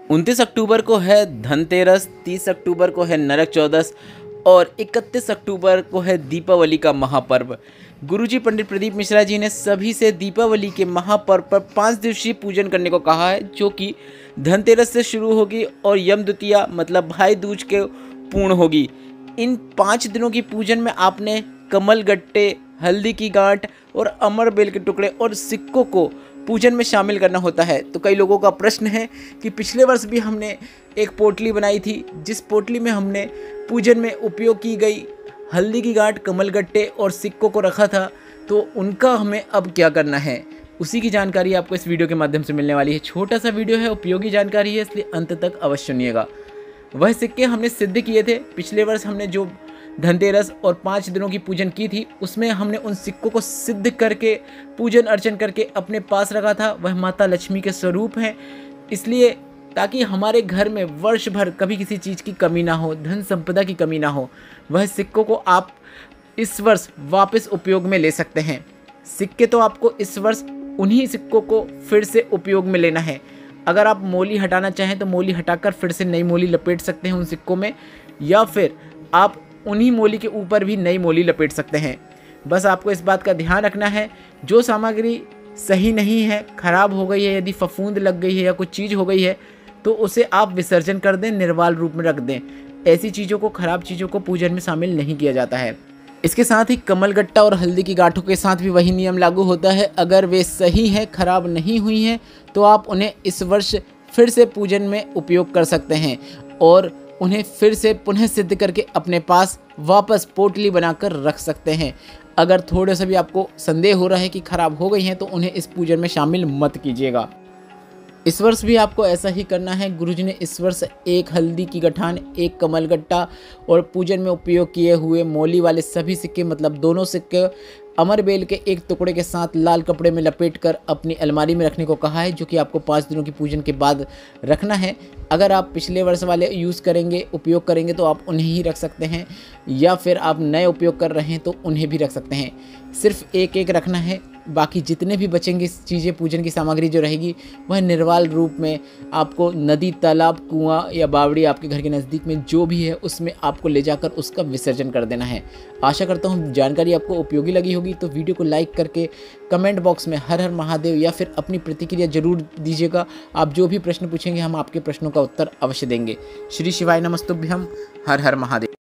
29 अक्टूबर को है धनतेरस, 30 अक्टूबर को है नरक चौदस और 31 अक्टूबर को है दीपावली का महापर्व। गुरुजी पंडित प्रदीप मिश्रा जी ने सभी से दीपावली के महापर्व पर 5 दिवसीय पूजन करने को कहा है, जो कि धनतेरस से शुरू होगी और यम द्वितीया मतलब भाई दूज के पूर्ण होगी। इन 5 दिनों की पूजन में आपने कमल गट्टे, हल्दी की गांठ और अमर बेल के टुकड़े और सिक्कों को पूजन में शामिल करना होता है। तो कई लोगों का प्रश्न है कि पिछले वर्ष भी हमने एक पोटली बनाई थी, जिस पोटली में हमने पूजन में उपयोग की गई हल्दी की गांठ, कमल गट्टे और सिक्कों को रखा था, तो उनका हमें अब क्या करना है, उसी की जानकारी आपको इस वीडियो के माध्यम से मिलने वाली है। छोटा सा वीडियो है, उपयोगी जानकारी है, इसलिए अंत तक अवश्य सुनिएगा। वह सिक्के हमने सिद्ध किए थे। पिछले वर्ष हमने जो धनतेरस और 5 दिनों की पूजन की थी, उसमें हमने उन सिक्कों को सिद्ध करके पूजन अर्चन करके अपने पास रखा था। वह माता लक्ष्मी के स्वरूप हैं, इसलिए ताकि हमारे घर में वर्ष भर कभी किसी चीज़ की कमी ना हो, धन संपदा की कमी ना हो। वह सिक्कों को आप इस वर्ष वापस उपयोग में ले सकते हैं। सिक्के तो आपको इस वर्ष उन्हीं सिक्कों को फिर से उपयोग में लेना है। अगर आप मोली हटाना चाहें तो मोली हटाकर फिर से नई मोली लपेट सकते हैं उन सिक्कों में, या फिर आप उन्हीं मोली के ऊपर भी नई मोली लपेट सकते हैं। बस आपको इस बात का ध्यान रखना है, जो सामग्री सही नहीं है, खराब हो गई है, यदि फफूंद लग गई है या कुछ चीज़ हो गई है, तो उसे आप विसर्जन कर दें, निर्वाल रूप में रख दें। ऐसी चीज़ों को, खराब चीज़ों को पूजन में शामिल नहीं किया जाता है। इसके साथ ही कमल गट्टा और हल्दी की गांठों के साथ भी वही नियम लागू होता है। अगर वे सही हैं, खराब नहीं हुई हैं, तो आप उन्हें इस वर्ष फिर से पूजन में उपयोग कर सकते हैं और उन्हें फिर से पुनः सिद्ध करके अपने पास वापस पोटली बनाकर रख सकते हैं। अगर थोड़ा सा भी आपको संदेह हो रहा है कि खराब हो गई हैं, तो उन्हें इस पूजन में शामिल मत कीजिएगा। इस वर्ष भी आपको ऐसा ही करना है। गुरुजी ने इस वर्ष एक हल्दी की गठान, एक कमल गट्टा और पूजन में उपयोग किए हुए मोली वाले सभी सिक्के, मतलब दोनों सिक्के अमर बेल के एक टुकड़े के साथ लाल कपड़े में लपेटकर अपनी अलमारी में रखने को कहा है, जो कि आपको 5 दिनों की पूजन के बाद रखना है। अगर आप पिछले वर्ष वाले यूज़ करेंगे, उपयोग करेंगे, तो आप उन्हें ही रख सकते हैं, या फिर आप नए उपयोग कर रहे हैं तो उन्हें भी रख सकते हैं। सिर्फ एक एक रखना है, बाकी जितने भी बचेंगे चीज़ें, पूजन की सामग्री जो रहेगी, वह निर्वाल रूप में आपको नदी, तालाब, कुआं या बावड़ी आपके घर के नज़दीक में जो भी है उसमें आपको ले जाकर उसका विसर्जन कर देना है। आशा करता हूँ जानकारी आपको उपयोगी लगी होगी, तो वीडियो को लाइक करके कमेंट बॉक्स में हर हर महादेव या फिर अपनी प्रतिक्रिया जरूर दीजिएगा। आप जो भी प्रश्न पूछेंगे, हम आपके प्रश्नों का उत्तर अवश्य देंगे। श्री शिवाय नमस्तुभ्यम। हर हर महादेव।